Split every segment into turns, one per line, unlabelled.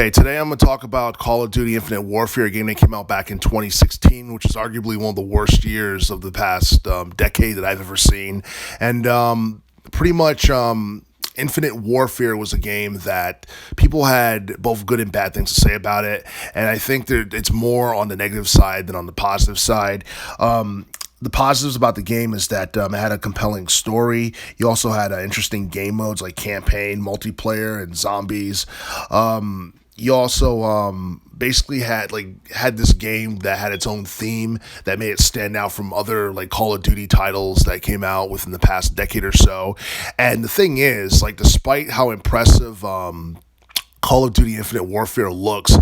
Okay, today I'm going to talk about Call of Duty Infinite Warfare, a game that came out back in 2016, which is arguably one of the worst years of the past decade that I've ever seen. And pretty much Infinite Warfare was a game that people had both good and bad things to say about it. And I think that it's more on the negative side than on the positive side. The positives about the game is that it had a compelling story. You also had interesting game modes like campaign, multiplayer, and zombies. You also basically had this game that had its own theme that made it stand out from other like Call of Duty titles that came out within the past decade or so. And the thing is, like, despite how impressive Call of Duty Infinite Warfare looks,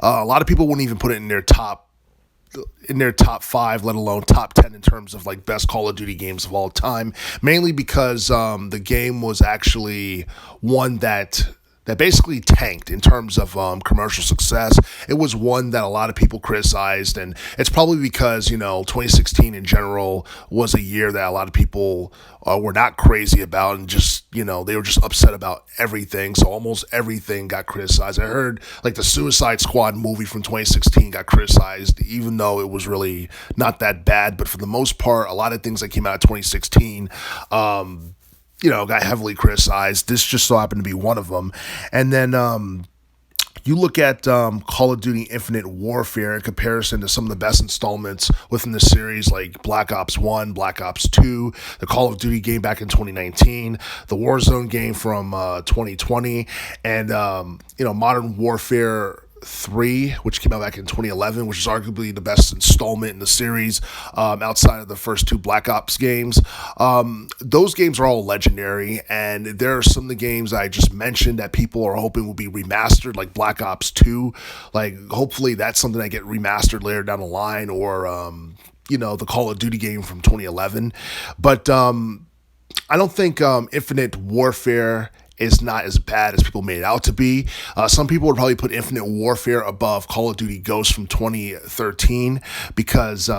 a lot of people wouldn't even put it in their top five, let alone top 10 in terms of like best Call of Duty games of all time, mainly because the game was actually one that basically tanked in terms of commercial success. It was one that a lot of people criticized, and it's probably because 2016 in general was a year that a lot of people were not crazy about, and just they were just upset about everything. So almost everything got criticized. I heard like the Suicide Squad movie from 2016 got criticized, even though it was really not that bad. But for the most part, a lot of things that came out of 2016 got heavily criticized. This just so happened to be one of them. And then you look at Call of Duty Infinite Warfare in comparison to some of the best installments within the series, like Black Ops 1, Black Ops 2, the Call of Duty game back in 2019, the Warzone game from 2020, and Modern Warfare 3, which came out back in 2011, which is arguably the best installment in the series outside of the first two Black Ops games. Those games are all legendary, and there are some of the games I just mentioned that people are hoping will be remastered, like Black Ops 2. Like, hopefully that's something that get remastered later down the line, or the Call of Duty game from 2011. But I don't think Infinite Warfare is not as bad as people made it out to be. Some people would probably put Infinite Warfare above Call of Duty Ghosts from 2013 because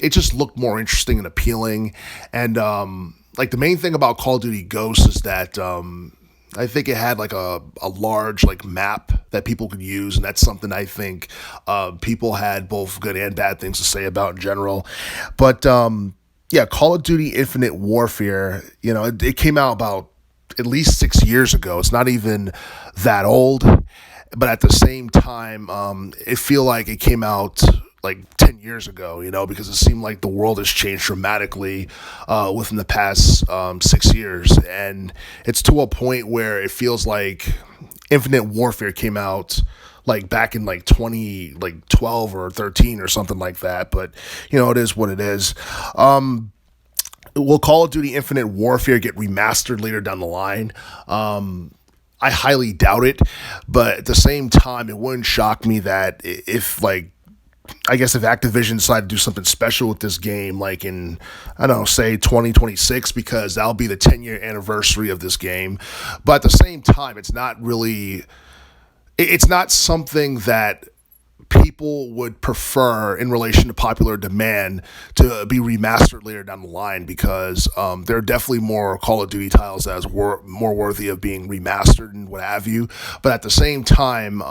it just looked more interesting and appealing. And the main thing about Call of Duty Ghosts is that I think it had like a large like map that people could use, and that's something I think people had both good and bad things to say about in general. But Call of Duty Infinite Warfare, it came out about at least 6 years ago. It's not even that old, but at the same time, it feel like it came out like 10 years ago, because it seemed like the world has changed dramatically within the past 6 years. And it's to a point where it feels like Infinite Warfare came out like back in like 2012 or 13 or something like that. But, it is what it is. Will Call of Duty Infinite Warfare get remastered later down the line? I highly doubt it, but at the same time, it wouldn't shock me that if Activision decided to do something special with this game, like in, say 2026, because that'll be the 10-year anniversary of this game. But at the same time, it's not something that people would prefer in relation to popular demand to be remastered later down the line, because there are definitely more Call of Duty titles that is more worthy of being remastered and what have you. But at the same time,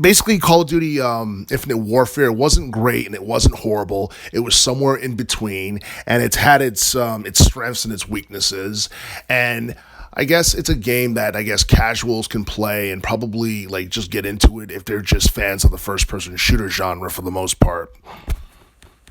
basically Call of Duty Infinite Warfare wasn't great and it wasn't horrible. It was somewhere in between, and it's had its strengths and its weaknesses. And I guess it's a game that casuals can play and probably just get into it if they're just fans of the first-person shooter genre for the most part.